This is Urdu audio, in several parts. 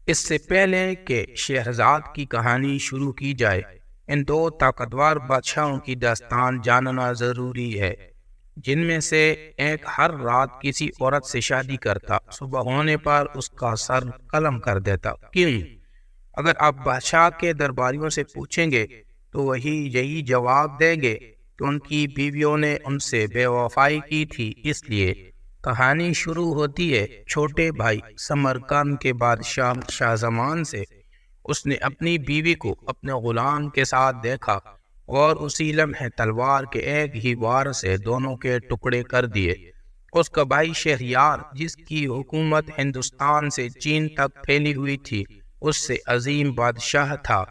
اس سے پہلے کہ شہرزاد کی کہانی شروع کی جائے، ان دو طاقتور بادشاہوں کی داستان جاننا ضروری ہے، جن میں سے ایک ہر رات کسی عورت سے شادی کرتا، صبح ہونے پر اس کا سر قلم کر دیتا۔ کیوں؟ اگر آپ بادشاہ کے درباریوں سے پوچھیں گے تو وہی یہی جواب دیں گے کہ ان کی بیویوں نے ان سے بے وفائی کی تھی۔ اس لیے کہانی شروع ہوتی ہے چھوٹے بھائی سمرقند کے بادشاہ شاہزمان سے۔ اس نے اپنی بیوی کو اپنے غلام کے ساتھ دیکھا اور اسی لمحے تلوار کے ایک ہی وار سے دونوں کے ٹکڑے کر دیے۔ اس کا بھائی شہریار، جس کی حکومت ہندوستان سے چین تک پھیلی ہوئی تھی، اس سے عظیم بادشاہ تھا،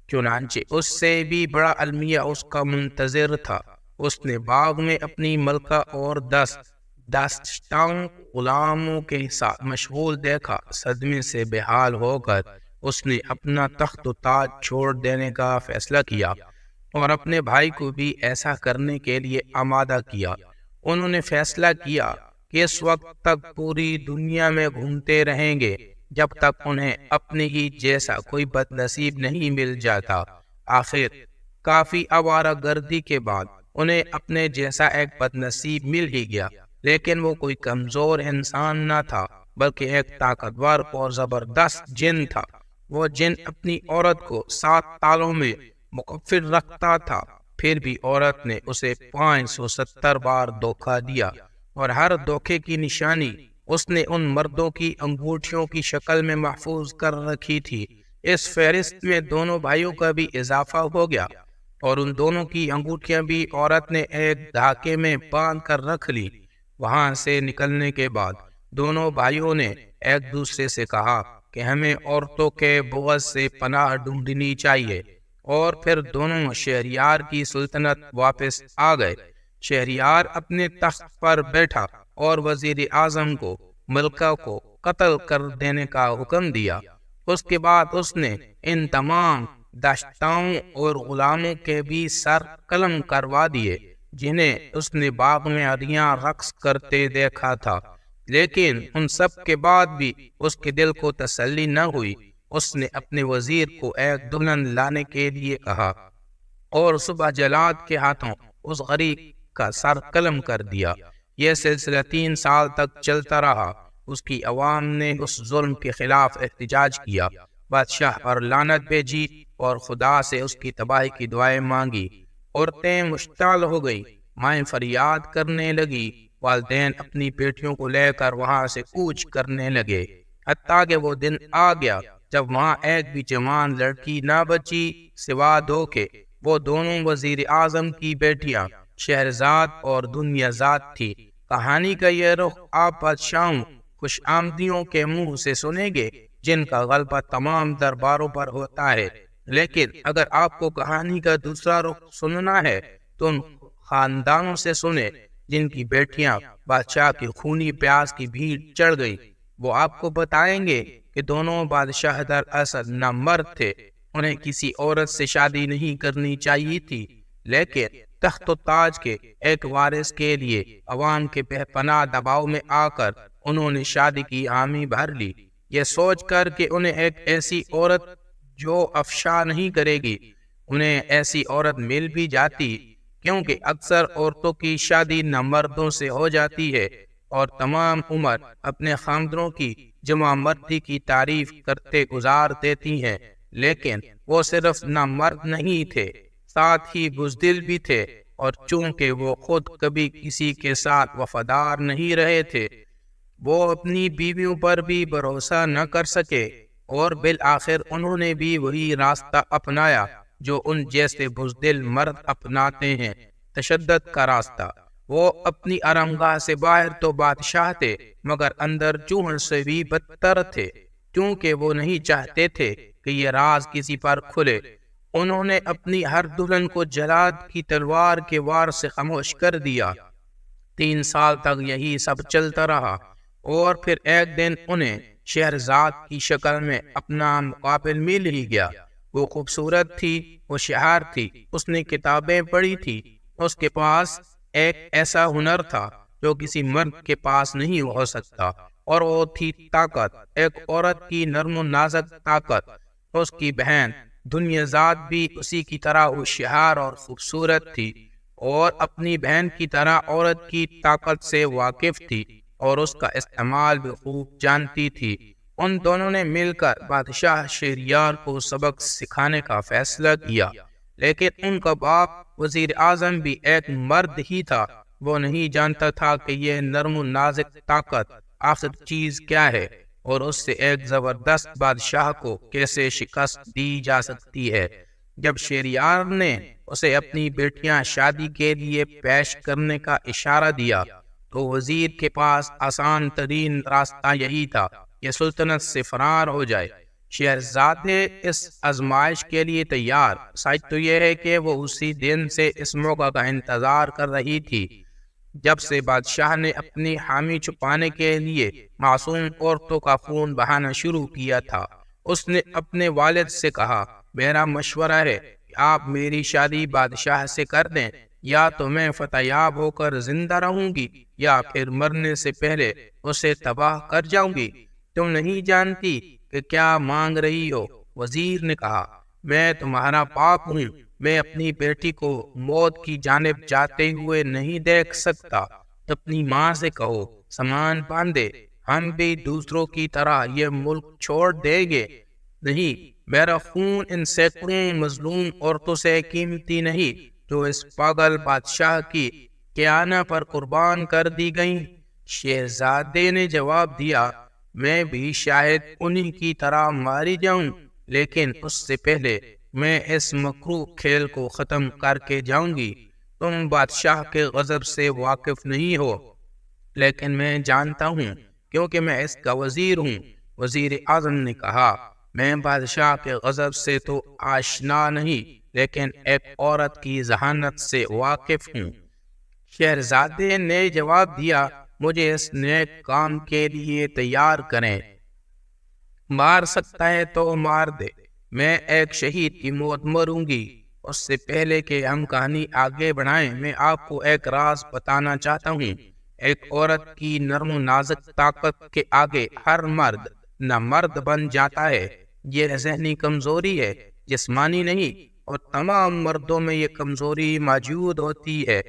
چنانچہ اس سے بھی بڑا المیہ اس کا منتظر تھا۔ اس نے باغ میں اپنی ملکہ اور 10 غلاموں کے ساتھ مشغول دیکھا۔ صدمے سے بے حال ہو کر اس نے اپنا تخت و تاج چھوڑ دینے کا فیصلہ کیا اور اپنے بھائی کو بھی ایسا کرنے کے لیے آمادہ کیا۔ انہوں نے فیصلہ کیا کہ اس وقت تک پوری دنیا میں گھومتے رہیں گے جب تک انہیں اپنے ہی جیسا کوئی بد نصیب نہیں مل جاتا۔ آخر کافی آوارہ گردی کے بعد انہیں اپنے جیسا ایک بد نصیب مل ہی گیا، لیکن وہ کوئی کمزور انسان نہ تھا بلکہ ایک طاقتور اور زبردست جن تھا۔ وہ جن اپنی عورت کو 7 تالوں میں مقفل رکھتا تھا، پھر بھی عورت نے اسے 570 بار دھوکہ دیا، اور ہر دھوکے کی نشانی اس نے ان مردوں کی انگوٹھیوں کی شکل میں محفوظ کر رکھی تھی۔ اس فہرست میں دونوں بھائیوں کا بھی اضافہ ہو گیا اور ان دونوں کی انگوٹھیاں بھی عورت نے ایک دھاگے میں باندھ کر رکھ لی۔ وہاں سے نکلنے کے بعد دونوں بھائیوں نے ایک دوسرے سے کہا کہ ہمیں عورتوں کے بغض سے پناہ ڈھونڈنی چاہیے، اور پھر دونوں شہریار کی سلطنت واپس آ گئے۔ شہریار اپنے تخت پر بیٹھا اور وزیر اعظم کو ملکہ کو قتل کر دینے کا حکم دیا۔ اس کے بعد اس نے ان تمام داشتاؤں اور غلاموں کے بھی سر قلم کروا دیے جنہیں اس نے باغ میں عریاں رقص کرتے دیکھا تھا، لیکن ان سب کے بعد بھی اس کے دل کو تسلی نہ ہوئی۔ اس نے اپنے وزیر کو ایک دلہن لانے کے لیے کہا اور صبح جلاد کے ہاتھوں اس غریب کا سر قلم کر دیا۔ یہ سلسلہ 3 سال تک چلتا رہا۔ اس کی عوام نے اس ظلم کے خلاف احتجاج کیا، بادشاہ پر لعنت بھیجی اور خدا سے اس کی تباہی کی دعائیں مانگی۔ عورتیں مشتعل ہو گئی، مائیں فریاد کرنے لگی، والدین اپنی بیٹیوں کو لے کر وہاں سے کوچ کرنے لگے، حتیٰ کہ وہ دن آ گیا جب وہاں ایک بھی جوان لڑکی نہ بچی سوا 2 کے۔ وہ دونوں وزیر اعظم کی بیٹیاں شہرزاد اور دنیا زاد تھی۔ کہانی کا یہ رخ آپ بادشاہوں خوش آمدیوں کے منہ سے سنیں گے جن کا غلبہ تمام درباروں پر ہوتا ہے، لیکن اگر آپ کو کہانی کا دوسرا رخ سننا ہے تو ان خاندانوں سے سنیں جن کی بیٹیاں بادشاہ کی خونی پیاس کی بھیڑ چڑھ گئی۔ وہ آپ کو بتائیں گے کہ دونوں بادشاہ دراصل نامرد تھے، انہیں کسی عورت سے شادی نہیں کرنی چاہیے تھی، لیکن تخت و تاج کے ایک وارث کے لیے عوام کے بے پناہ دباؤ میں آ کر انہوں نے شادی کی حامی بھر لی، یہ سوچ کر کہ انہیں ایک ایسی عورت جو افشا نہیں کرے گی۔ انہیں ایسی عورت مل بھی جاتی، کیونکہ اکثر عورتوں کی شادی نامردوں سے ہو جاتی ہے اور تمام عمر اپنے خاندانوں کی جمع مردی کی تعریف کرتے گزار دیتی ہیں، لیکن وہ صرف نامرد نہیں تھے، ساتھ ہی بزدل بھی تھے، اور چونکہ وہ خود کبھی کسی کے ساتھ وفادار نہیں رہے تھے، وہ اپنی بیویوں پر بھی بھروسہ نہ کر سکے، اور بالآخر انہوں نے بھی وہی راستہ اپنایا جو ان جیسے بزدل مرد اپناتے ہیں، تشدد کا راستہ۔ وہ اپنی آرامگاہ سے باہر تو بادشاہ تھے، مگر اندر چوہے سے بھی بدتر تھے، کیونکہ وہ نہیں چاہتے تھے کہ یہ راز کسی پر کھلے۔ انہوں نے اپنی ہر دلہن کو جلاد کی تلوار کے وار سے خاموش کر دیا۔ 3 سال تک یہی سب چلتا رہا، اور پھر ایک دن انہیں شہرزاد کی شکل میں اپنا مقابل مل ہی گیا۔ وہ خوبصورت تھی، ہوشیار تھی، اس نے کتابیں پڑھی تھی، اس کے پاس ایک ایسا ہنر تھا جو کسی مرد کے پاس نہیں ہو سکتا۔ اور وہ تھی طاقت، ایک عورت کی نرم و نازک طاقت۔ اس کی بہن دنیا ذات بھی اسی کی طرح ہوشیار اور خوبصورت تھی، اور اپنی بہن کی طرح عورت کی طاقت سے واقف تھی اور اس کا استعمال بھی خوب جانتی تھی۔ ان دونوں نے مل کر بادشاہ شہریار کو سبق سکھانے کا فیصلہ کیا، لیکن ان کا باپ وزیر اعظم بھی ایک مرد ہی تھا۔ وہ نہیں جانتا تھا کہ یہ نرم و نازک طاقت آخر چیز کیا ہے، اور اس سے ایک زبردست بادشاہ کو کیسے شکست دی جا سکتی ہے۔ جب شہریار نے اسے اپنی بیٹیاں شادی کے لیے پیش کرنے کا اشارہ دیا تو وزیر کے پاس آسان ترین راستہ یہی تھا کہ سلطنت سے فرار ہو جائے۔ شہزادے اس آزمائش کے لیے تیار، سچ تو یہ ہے کہ وہ اسی دن سے اس موقع کا انتظار کر رہی تھی جب سے بادشاہ نے اپنی حامی چھپانے کے لیے معصوم عورتوں کا خون بہانا شروع کیا تھا۔ اس نے اپنے والد سے کہا، میرا مشورہ ہے کہ آپ میری شادی بادشاہ سے کر دیں، یا تو میں فتح یاب ہو کر زندہ رہوں گی یا پھر مرنے سے پہلے اسے تباہ کر جاؤں گی۔ تم نہیں جانتی کہ کیا مانگ رہی ہو۔ وزیر نے کہا، میں تمہارا باپ ہوں، میں اپنی بیٹی کو موت کی جانب جاتے ہوئے نہیں دیکھ سکتا۔ اپنی ماں سے کہو سامان باندھے، ہم بھی دوسروں کی طرح یہ ملک چھوڑ دیں گے۔ نہیں، میرا خون ان سینکڑوں مظلوم عورتوں سے قیمتی نہیں جو اس پاگل بادشاہ کی کیانہ پر قربان کر دی گئیں۔ شہزادے نے جواب دیا، میں بھی شاید انہی کی طرح ماری جاؤں، لیکن اس سے پہلے میں اس مکروہ کھیل کو ختم کر کے جاؤں گی۔ تم بادشاہ کے غضب سے واقف نہیں ہو، لیکن میں جانتا ہوں کیونکہ میں اس کا وزیر ہوں۔ وزیر اعظم نے کہا، میں بادشاہ کے غضب سے تو آشنا نہیں، لیکن ایک عورت کی ذہانت سے واقف ہوں۔ شہزادے نے جواب دیا، مجھے اس نیک کام کے لیے تیار کریں۔ مار سکتا ہے تو مار دے، میں ایک شہید کی موت مروں گی۔ اس سے پہلے کہ ہم کہانی آگے بڑھائیں، میں آپ کو ایک راز بتانا چاہتا ہوں۔ ایک عورت کی نرم و نازک طاقت کے آگے ہر مرد نہ مرد بن جاتا ہے۔ یہ ذہنی کمزوری ہے، جسمانی نہیں، اور تمام مردوں میں یہ کمزوری موجود ہوتی ہے۔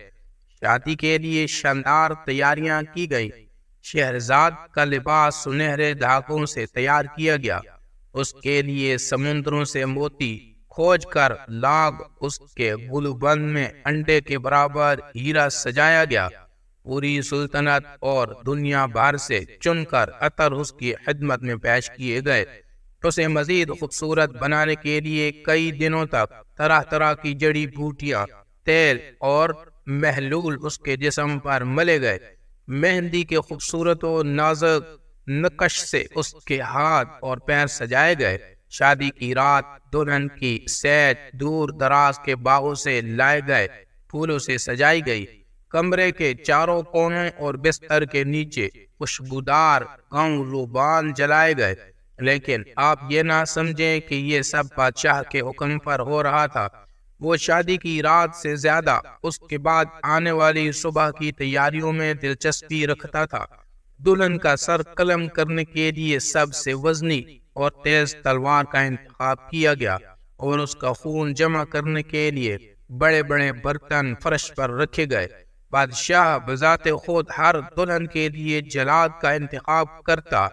شادی کے لیے شاندار تیاریاں کی گئی۔ شہرزاد کا لباس سنہرے دھاگوں سے تیار کیا گیا، اس کے لیے سمندروں سے موتی کھوج کر لاگ اس کے گلوبند میں انڈے کے برابر ہیرا سجایا گیا۔ پوری سلطنت اور دنیا بھر سے چن کر عطر اس کی خدمت میں پیش کیے گئے۔ اسے مزید خوبصورت بنانے کے لیے کئی دنوں تک طرح طرح کی جڑی بوٹیاں، تیل اور محلول اس کے جسم پر ملے گئے۔ مہندی کے خوبصورت و نازک نقش سے اس کے ہاتھ اور پیر سجائے گئے۔ شادی کی رات دلہن کی سیج دور دراز کے باغوں سے لائے گئے پھولوں سے سجائی گئی۔ کمرے کے چاروں کونے اور بستر کے نیچے خوشبودار گاؤں روبان جلائے گئے۔ لیکن آپ یہ نہ سمجھیں کہ یہ سب بادشاہ کے حکم پر ہو رہا تھا۔ وہ شادی کی رات سے زیادہ اس کے بعد آنے والی صبح کی تیاریوں میں دلچسپی رکھتا تھا۔ دلہن کا سر قلم کرنے کے لیے سب سے وزنی اور تیز تلوار کا انتخاب کیا گیا، اور اس کا خون جمع کرنے کے لیے بڑے بڑے برتن فرش پر رکھے گئے۔ بادشاہ بذات خود ہر دلہن کے لیے جلاد کا انتخاب کرتا۔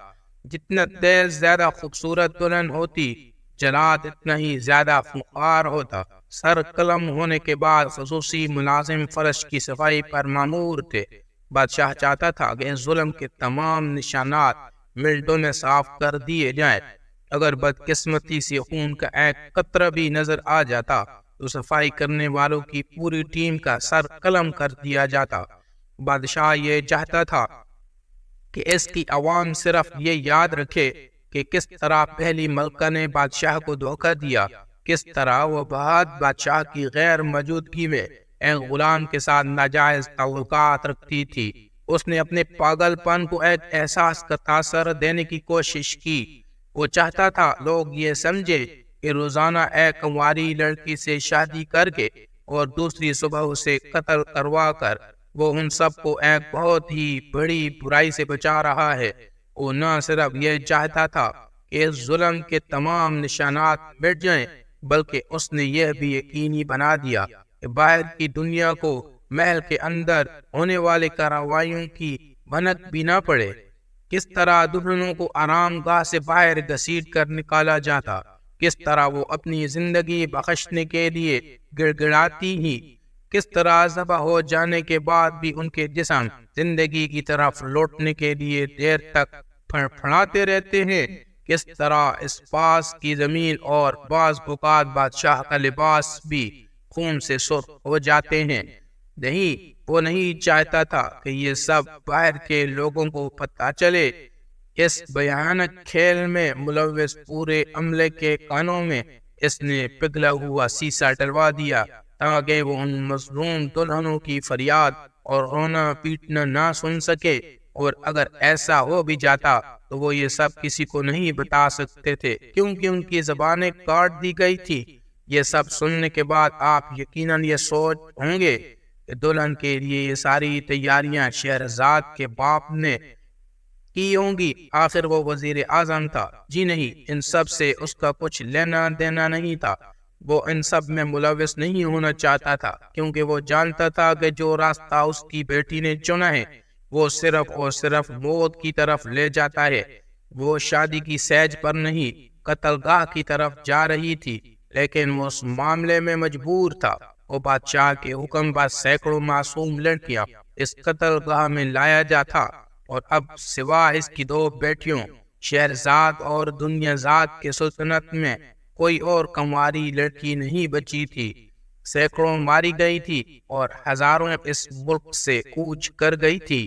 جتنا تیز زیادہ خوبصورت دلہن ہوتی، جلاد اتنا ہی زیادہ خونخوار ہوتا۔ سر قلم ہونے کے بعد خصوصی ملازم فرش کی صفائی پر مامور تھے۔ بادشاہ چاہتا تھا کہ اس ظلم کے تمام نشانات منٹوں میں صاف کر دیے جائیں۔ اگر بدقسمتی سے خون کا ایک قطرہ بھی نظر آ جاتا تو صفائی کرنے والوں کی پوری ٹیم کا سر قلم کر دیا جاتا۔ بادشاہ یہ چاہتا تھا کہ اس کی عوام صرف یہ یاد رکھے کہ کس طرح پہلی ملکہ نے بادشاہ کو دھوکہ دیا، کس طرح وہ بہت بادشاہ کی غیر موجودگی میں ایک غلام کے ساتھ ناجائز تعلقات رکھتی تھی۔ اس نے اپنے پاگل پن کو ایک احساس کا تاثر دینے کی کوشش کی۔ وہ چاہتا تھا لوگ یہ سمجھے کہ روزانہ ایک کنواری لڑکی سے شادی کر کے اور دوسری صبح اسے قتل کروا کر وہ ان سب کو ایک بہت ہی بڑی برائی سے بچا رہا ہے۔ وہ نہ صرف یہ چاہتا تھا کہ اس ظلم کے تمام نشانات مٹ جائیں، بلکہ اس نے یہ بھی یقینی بنا دیا کہ باہر کی دنیا کو محل کے اندر ہونے والے کارروائیوں کی بھنک بھی نہ پڑے۔ کس طرح دلہنوں کو آرام گاہ سے باہر گھسیٹ کر نکالا جاتا، کس طرح وہ اپنی زندگی بخشنے کے لیے گڑ گڑاتی ہی، کس طرح ذبح ہو جانے کے بعد بھی ان کے جسم زندگی کی طرف لوٹنے کے لیے دیر تک پھڑپھڑاتے رہتے ہیں، کس طرح اس پاس کی زمین اور بعض اوقات بادشاہ کا لباس بھی خون سے سرخ ہو جاتے ہیں۔ نہیں، وہ نہیں چاہتا تھا کہ یہ سب باہر کے لوگوں کو پتہ چلے۔ اس بھیانک کھیل میں ملوث پورے عملے کے کانوں میں اس نے پگھلا ہوا سیسا ڈلوا دیا تاکہ وہ ان مظلوم دلہنوں کی فریاد اور رونا پیٹنا نہ سن سکے، اور اگر ایسا ہو بھی جاتا تو وہ یہ سب کسی کو نہیں بتا سکتے تھے کیونکہ ان کی زبانیں کاٹ دی گئی تھی۔ یہ سب سننے کے بعد آپ یقیناً یہ سوچ ہوں گے کہ دلہن کے لیے یہ ساری تیاریاں شہرزاد کے باپ نے کی ہوں گی، آخر وہ وزیر اعظم تھا۔ جی نہیں، ان سب سے اس کا کچھ لینا دینا نہیں تھا۔ وہ ان سب میں ملوث نہیں ہونا چاہتا تھا کیونکہ وہ جانتا تھا کہ جو راستہ اس کی بیٹی نے چنا ہے وہ صرف اور صرف موت کی طرف لے جاتا ہے۔ وہ شادی کی سیج پر نہیں، قتل گاہ کی طرف جا رہی تھی، لیکن وہ اس معاملے میں مجبور تھا۔ وہ بادشاہ کے حکم پر سینکڑوں معصوم لڑکیاں اس قتل گاہ میں لایا جاتا، اور اب سوا اس کی 2 بیٹیوں شہرزاد اور دنیا زاد کے سلطنت میں کوئی اور کنواری لڑکی نہیں بچی تھی۔ سینکڑوں ماری گئی تھی اور ہزاروں اس ملک سے کوچ کر گئی تھی۔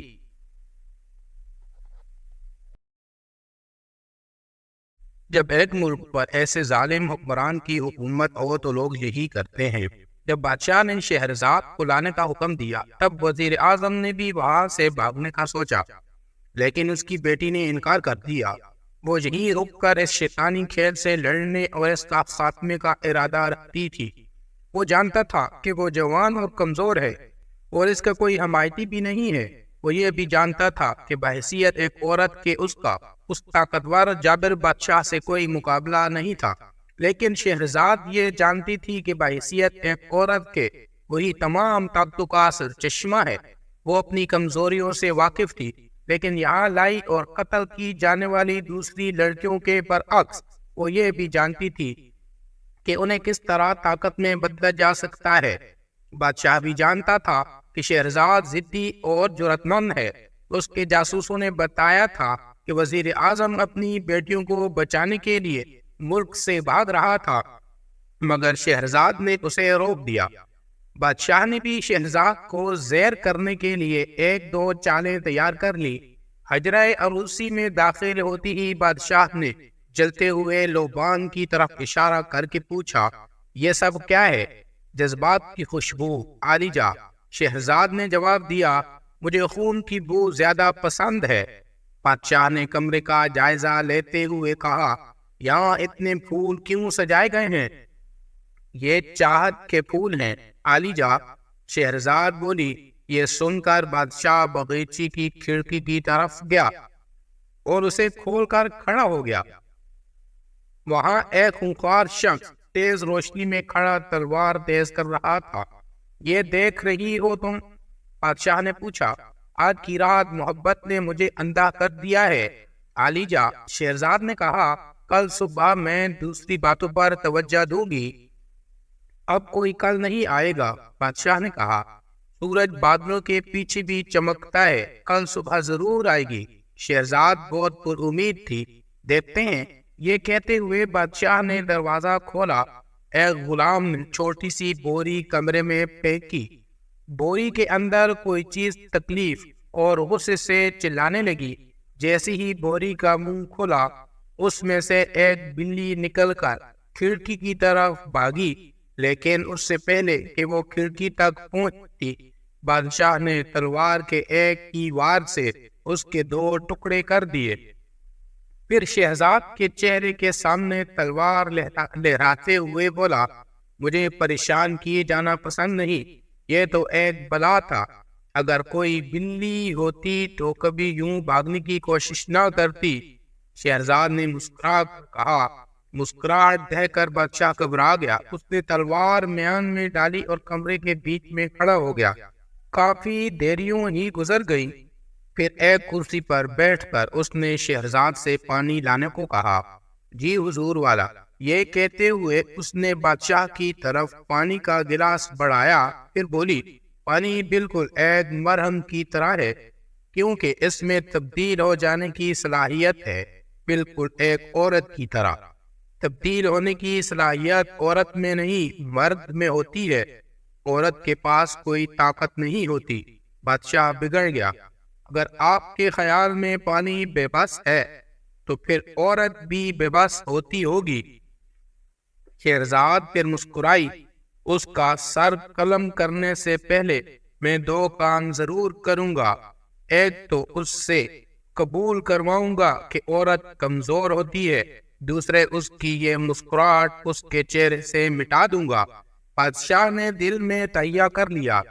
جب ایک ملک پر ایسے ظالم حکمران کی حکومت ہو تو لوگ یہی کرتے ہیں۔ جب بادشاہ نے شہرزاد کو لانے کا حکم دیا تب وزیر اعظم نے بھی وہاں سے بھاگنے کا سوچا، لیکن اس کی بیٹی نے انکار کر دیا۔ وہ یہیں رک کر اس شیطانی کھیل سے لڑنے اور اس کا خاتمے کا ارادہ رکھتی تھی۔ وہ جانتا تھا کہ وہ جوان اور کمزور ہے اور اس کا کوئی حمایتی بھی نہیں ہے۔ وہ یہ بھی جانتا تھا کہ بحیثیت ایک عورت کے اس طاقتور جابر بادشاہ سے کوئی مقابلہ نہیں تھا، لیکن شہرزاد یہ جانتی تھی کہ بحیثیت ایک عورت کے وہی تمام طاقتوں کا سرچشمہ ہے۔ وہ اپنی کمزوریوں سے واقف تھی، لیکن یہاں لائی اور قتل کی جانے والی دوسری لڑکیوں کے برعکس وہ یہ بھی جانتی تھی کہ انہیں کس طرح طاقت میں بدلا جا سکتا ہے۔ بادشاہ بھی جانتا تھا کہ شہرزاد ضدی اور جرأت مند ہے۔ اس کے جاسوسوں نے بتایا تھا کہ وزیر اعظم اپنی بیٹیوں کو بچانے کے لیے ملک سے بھاگ رہا تھا، مگر شہرزاد نے اسے روک دیا۔ بادشاہ نے بھی شہرزاد کو زیر کرنے کے لیے 1-2 چالیں تیار کر لی۔ حجرہ عروسی میں داخل ہوتی ہی بادشاہ نے جلتے ہوئے لوبان کی طرف اشارہ کر کے پوچھا، یہ سب کیا ہے؟ جذبات کی خوشبو عالیجا۔ شہرزاد نے جواب دیا، مجھے خون کی بو زیادہ پسند ہے۔ بادشاہ نے کمرے کا جائزہ لیتے ہوئے کہا، یہاں اتنے پھول کیوں سجائے گئے ہیں؟ یہ چاہت کے پھول ہیں عالیجا۔ شہرزاد بولی۔ یہ سن کر بادشاہ باغیچے کی کھڑکی کی طرف گیا اور اسے کھول کر کھڑا ہو گیا۔ وہاں ایک خونخوار شخص تیز روشنی میں کھڑا تلوار تیز کر رہا تھا۔ یہ دیکھ رہی ہو تم؟ بادشاہ نے پوچھا۔ آج کی رات محبت نے مجھے اندھا کر دیا ہے عالیجا۔ شہرزاد نے کہا، کل صبح میں دوسری باتوں پر توجہ دوں گی، اب کوئی کل نہیں آئے گا۔ بادشاہ نے کہا، سورج بادلوں کے پیچھے بھی چمکتا ہے، کل صبح ضرور آئے گی۔ شہرزاد بہت پر امید تھی۔ دیکھتے ہیں۔ یہ کہتے ہوئے بادشاہ نے دروازہ کھولا۔ ایک غلام نے چھوٹی سی بوری کمرے میں پھینکی۔ بوری کے اندر کوئی چیز تکلیف اور غصے سے چلانے لگی۔ جیسے ہی بوری کا منہ کھلا، اس میں سے ایک بلی نکل کر کھڑکی کی طرف بھاگی، لیکن اس سے پہلے کہ وہ کھڑکی تک پہنچتی، بادشاہ نے تلوار کے ایک ہی وار سے اس کے 2 ٹکڑے کر دیے۔ پھر شہزاد کے چہرے کے سامنے تلوار لہراتے ہوئے بولا، مجھے پریشان کیے جانا پسند نہیں، یہ تو ایک بلا تھا۔ اگر کوئی بلی ہوتی تو کبھی یوں بھاگنے کی کوشش نہ کرتی۔ شہرزاد نے مسکرا کر کہا۔ مسکراہٹ دہ کر بادشاہ گھبرا گیا۔ اس نے تلوار میان میں ڈالی اور کمرے کے بیچ میں کھڑا ہو گیا۔ کافی دیریوں ہی گزر گئی، پھر ایک کرسی پر بیٹھ کر اس نے شہرزاد سے پانی لانے کو کہا۔ جی حضور والا، یہ کہتے ہوئے اس نے بادشاہ کی طرف پانی کا گلاس بڑھایا، پھر بولی، پانی بالکل ایک مرہم کی طرح ہے، کیونکہ اس میں تبدیل ہو جانے کی صلاحیت ہے، بالکل ایک عورت کی طرح۔ تبدیل ہونے کی صلاحیت عورت میں نہیں مرد میں ہوتی ہے، عورت کے پاس کوئی طاقت نہیں ہوتی۔ بادشاہ بگڑ گیا۔ اگر آپ کے خیال میں پانی بے بس ہے تو پھر عورت بھی بے بس ہوتی ہوگی۔ شہرزاد پھر مسکرائی۔ اس کا سر قلم کرنے سے پہلے میں دو کام ضرور کروں گا۔ ایک تو اس سے قبول کرواؤں گا کہ عورت کمزور ہوتی ہے، دوسرے اس کی یہ مسکراہٹ اس کے چہرے سے مٹا دوں گا۔ بادشاہ نے دل میں تہیہ کر لیا۔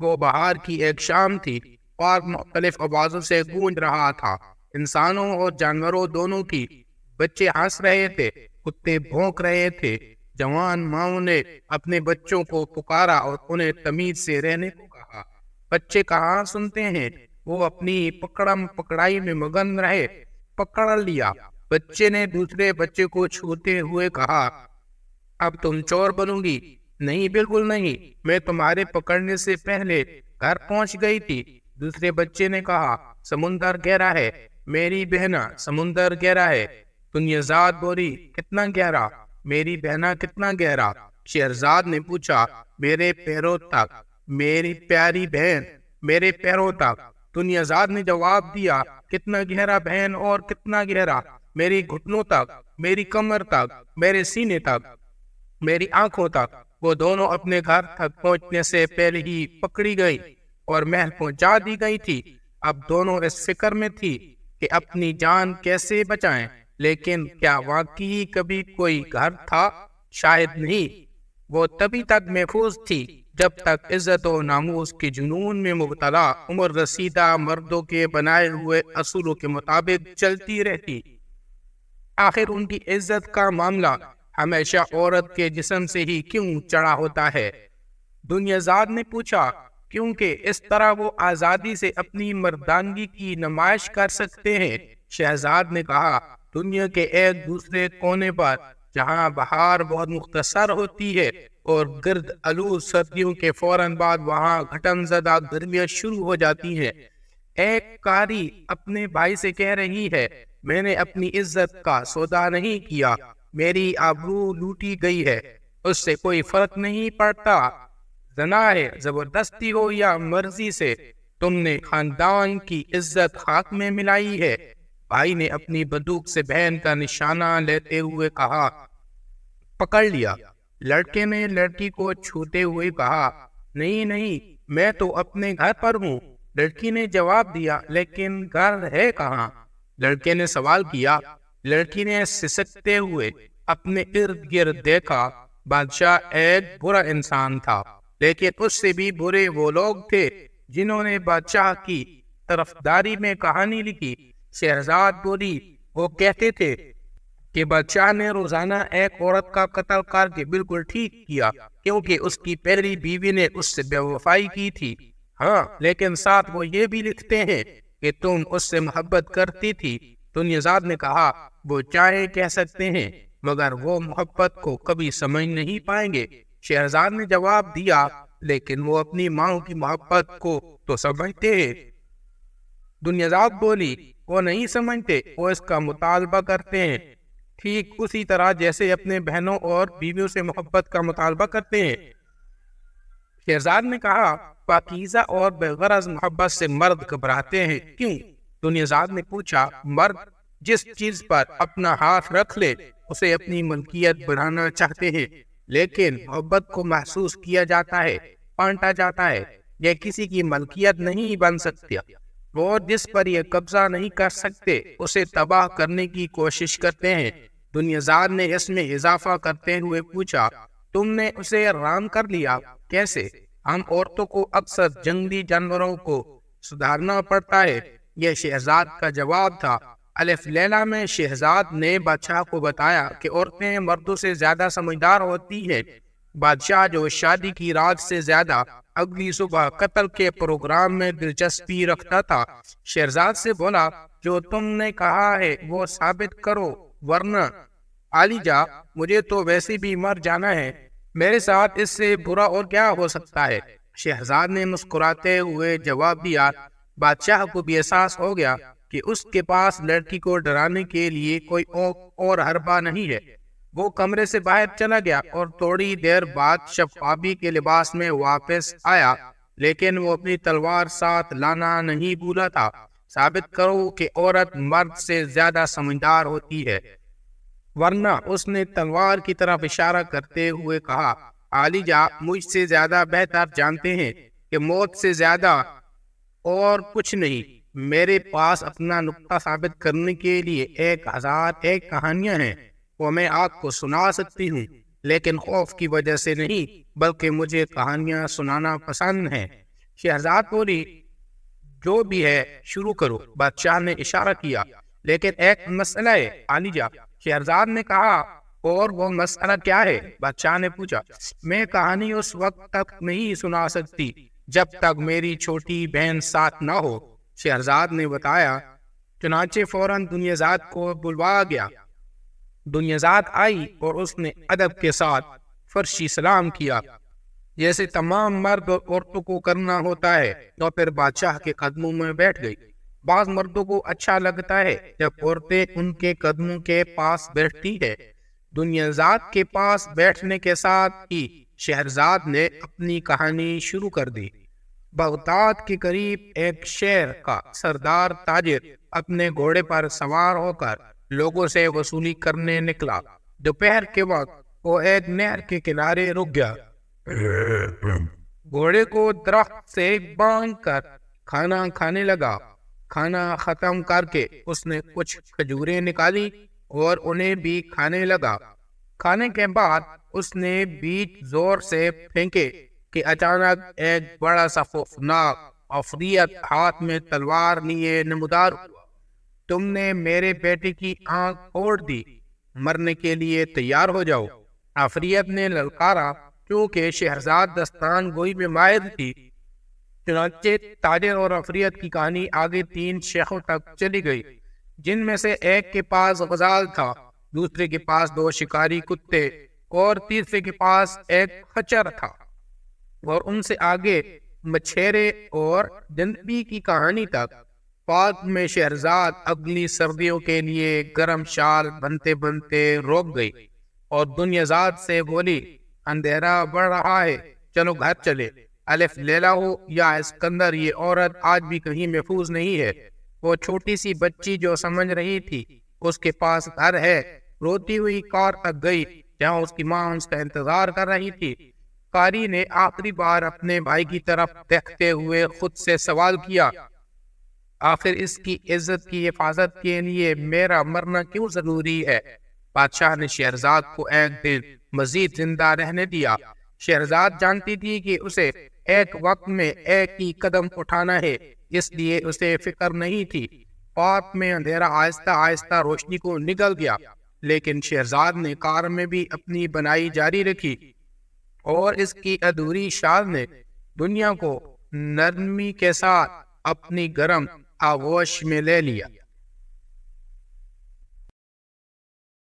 وہ بہار کی ایک شام تھی، اور مختلف آوازوں سے گونج رہا تھا، انسانوں اور جانوروں دونوں کی۔ بچے ہنس رہے تھے، کتے بھونک رہے تھے، جوان ماؤں نے اپنے بچوں کو پکارا اور انہیں تمیز سے رہنے کو کہا۔ بچے کہاں سنتے ہیں، وہ اپنی پکڑم پکڑائی میں مگن رہے۔ پکڑ لیا، بچے نے دوسرے بچے کو چھوتے ہوئے کہا، اب تم چور بنو گی؟ نہیں، بالکل نہیں، میں تمہارے پکڑنے سے پہلے گھر پہنچ گئی تھی۔ دوسرے بچے نے کہا، سمندر گہرا ہے میری بہنا، سمندر گہرا ہے۔ دنیازاد بولی، کتنا گہرا میری بہنا، کتنا گہرا؟ شہرزاد نے پوچھا، میرے پیروں تک میری پیاری بہن، میرے پیروں تک۔ دنیازاد نے جواب دیا، کتنا گہرا بہن، اور کتنا گہرا؟ میری گھٹنوں تک، میری کمر تک، میرے سینے تک، میری آنکھوں تک۔ وہ دونوں اپنے گھر تک پہنچنے سے پہلے ہی پکڑی گئی اور محل پہنچا دی گئی تھی۔ اب دونوں اس فکر میں تھی کہ اپنی جان کیسے بچائیں، لیکن کیا واقعی کبھی کوئی گھر تھا؟ شاید نہیں۔ وہ تبھی تک محفوظ تھی جب تک عزت و ناموس کے جنون میں مبتلا عمر رسیدہ مردوں کے بنائے ہوئے اصولوں کے مطابق چلتی رہتی۔ آخر ان کی عزت کا معاملہ ہمیشہ عورت کے جسم سے ہی کیوں چڑھا ہوتا ہے؟ دنیازاد نے پوچھا، کیونکہ اس طرح وہ آزادی سے اپنی مردانگی کی نمائش کر سکتے ہیں۔ شہزاد نے کہا، دنیا کے ایک دوسرے کونے پر جہاں بہار بہت مختصر ہوتی ہے اور گرد آلود سردیوں کے فوراً بعد وہاں گھٹن زدہ گرمیاں شروع ہو جاتی ہیں، ایک کاری اپنے بھائی سے کہہ رہی ہے، میں نے اپنی عزت کا سودا نہیں کیا، میری آبرو لوٹی گئی ہے، اس سے کوئی فرق نہیں پڑتا، زنا ہے، زبردستی ہو یا مرضی سے، تم نے خاندان کی عزت خاک میں ملائی ہے۔ بھائی نے اپنی بندوق سے بہن کا نشانہ لیتے ہوئے کہا، پکڑ لیا۔ لڑکے نے لڑکی کو چھوتے ہوئے کہا، نہیں نہیں، میں تو اپنے گھر پر ہوں۔ لڑکی نے جواب دیا، لیکن گھر ہے کہاں؟ لڑکے نے سوال کیا۔ لڑکی نے سسکتے ہوئے اپنے ارد گرد دیکھا۔ بادشاہ ایک برا انسان تھا، لیکن اس سے بھی برے وہ لوگ تھے جنہوں نے بادشاہ کی طرفداری میں کہانی لکھی۔ شہرزاد بولی، وہ کہتے تھے کہ بادشاہ نے روزانہ ایک عورت کا قتل کر کے بالکل ٹھیک کیا، کیونکہ اس کی پہلی بیوی نے اس سے بے وفائی کی تھی۔ ہاں، لیکن ساتھ وہ یہ بھی لکھتے ہیں کہ تم اس سے محبت کرتی تھی۔ دنیازاد نے کہا، وہ چاہے کہہ سکتے ہیں، مگر وہ محبت کو کبھی سمجھ نہیں پائیں گے۔ شہرزاد نے جواب دیا، لیکن وہ اپنی ماں کی محبت کو تو سمجھتے ہیں۔ دنیازاد بولی، وہ نہیں سمجھتے، وہ اس کا مطالبہ کرتے ہیں، ٹھیک اسی طرح جیسے اپنے بہنوں اور بیویوں سے محبت کا مطالبہ کرتے ہیں۔ شہرزاد نے کہا، پاکیزہ اور بے غرض محبت سے مرد گھبراتے ہیں، کیوں؟ دنیازاد نے پوچھا، مرد جس چیز پر اپنا ہاتھ رکھ لے اسے اپنی ملکیت بنانا چاہتے ہیں، لیکن محبت کو محسوس کیا جاتا ہے، بانٹا جاتا ہے، یہ کسی کی ملکیت نہیں بن سکتی۔ وہ جس پر یہ قبضہ نہیں کر سکتے اسے تباہ کرنے کی کوشش کرتے ہیں۔ دنیازاد نے اس میں اضافہ کرتے ہوئے پوچھا، تم نے اسے رام کر لیا، کیسے؟ ہم عورتوں کو اکثر جنگلی جانوروں کو سدھارنا پڑتا ہے، یہ شہزاد کا جواب تھا۔ الف لیلا میں شہزاد نے بادشاہ کو بتایا کہ عورتیں مردوں سے زیادہ سمجھدار ہوتی ہیں۔ بادشاہ جو شادی کی رات سے زیادہ اگلی صبح قتل کے پروگرام میں دلچسپی رکھتا تھا، شہزاد سے بولا، جو تم نے کہا ہے وہ ثابت کرو، ورنہ عالیجا مجھے تو ویسے بھی مر جانا ہے، میرے ساتھ اس سے برا اور کیا ہو سکتا ہے؟ شہزاد نے مسکراتے ہوئے جواب دیا۔ بادشاہ کو بھی احساس ہو گیا کہ اس کے پاس لڑکی کو ڈرانے کے لیے کوئی اور حربہ نہیں ہے۔ وہ کمرے سے باہر چلا گیا اور تھوڑی دیر بعد شفافی کے لباس میں واپس آیا، لیکن وہ اپنی تلوار ساتھ لانا نہیں بھولا تھا۔ ثابت کرو کہ عورت مرد سے زیادہ سمجھدار ہوتی ہے، ورنہ اس نے تلوار کی طرف اشارہ کرتے ہوئے کہا، عالیجا مجھ سے زیادہ بہتر جانتے ہیں کہ موت سے زیادہ اور کچھ نہیں۔ میرے پاس اپنا نقطہ ثابت کرنے کے لیے 1001 کہانیاں ہیں، وہ میں آپ کو سنا سکتی ہوں، لیکن خوف کی وجہ سے نہیں، بلکہ مجھے کہانیاں سنانا پسند ہیں۔ شہزاد بولی، جو بھی ہے شروع کرو۔ بادشاہ نے اشارہ کیا، لیکن ایک مسئلہ ہے عالیجا۔ شہزاد نے کہا، اور وہ مسئلہ کیا ہے؟ بادشاہ نے پوچھا۔ میں کہانی اس وقت تک نہیں سنا سکتی جب تک میری چھوٹی بہن ساتھ نہ ہو، شہزاد نے بتایا۔ چنانچہ فوراً دنیازاد کو بلوایا گیا۔ دنیازاد آئی اور اس نے ادب کے ساتھ فرشی سلام کیا، جیسے تمام مرد اور عورتوں کو کرنا ہوتا ہے، اور پھر بادشاہ کے قدموں میں بیٹھ گئی۔ بعض مردوں کو اچھا لگتا ہے جب عورتیں ان کے قدموں کے پاس بیٹھتی ہے۔ دنیازاد کے پاس بیٹھنے کے ساتھ ہی شہرزاد نے اپنی کہانی شروع کر دی۔ بغداد کے قریب ایک شہر کا سردار تاجر اپنے گھوڑے پر سوار ہو کر لوگوں سے وصولی کرنے نکلا۔ دوپہر کے وقت وہ ایک نہر کے کنارے رک گیا۔ گھوڑے کو درخت سے باندھ کر کھانا کھانے لگا۔ کھانا ختم کر کے اس نے کچھ کھجوریں نکالی اور انہیں بھی کھانے لگا۔ کھانے کے بعد اس نے بیج زور سے پھینکے کہ اچانک ایک بڑا سا خوفناک عفریت ہاتھ میں تلوار لیے نمودار ہوا۔ تم نے میرے بیٹے کی آنکھ پھوڑ دی، مرنے کے لیے تیار ہو جاؤ، عفریت نے للکارا۔ چونکہ شہرزاد دستان گوئی میں ماہر تھی، چنانچہ تاجر اور عفریت کی کہانی آگے 3 شیخوں تک چلی گئی، جن میں سے ایک کے پاس غزال تھا، دوسرے کے پاس 2 شکاری کتے اور تیسرے کے پاس ایک خچر تھا، اور ان سے آگے مچھیرے اور جنبی کی کہانی تک۔ بعد میں شہرزاد اگلی سردیوں کے لیے گرم شال بنتے بنتے روک گئی اور دنیازاد سے بولی، اندھیرا بڑھ رہا ہے، چلو گھر چلے۔ الف لیلا ہو یا اسکندر، یہ عورت آج بھی کہیں محفوظ نہیں ہے۔ وہ چھوٹی سی بچی جو سمجھ رہی تھی اس کے پاس گھر ہے، روتی ہوئی کار تک گئی جہاں اس کی ماں اس کا انتظار کر رہی تھی۔ قاری نے آخری بار اپنے بھائی کی طرف دیکھتے ہوئے خود سے سوال کیا، آخر اس کی عزت کی حفاظت کے لیے میرا مرنا کیوں ضروری ہے؟ بادشاہ نے شہرزاد کو ایک دن مزید زندہ رہنے دیا۔ شہرزاد جانتی تھی کہ اسے ایک وقت میں ایک ہی قدم اٹھانا ہے، اس لیے اسے فکر نہیں تھی۔ پارک میں اندھیرا آہستہ آہستہ روشنی کو نگل گیا، لیکن شہرزاد نے کار میں بھی اپنی بنائی جاری رکھی، اور اس کی ادھوری شال نے دنیا کو نرمی کے ساتھ اپنی گرم آغوش میں لے لیا۔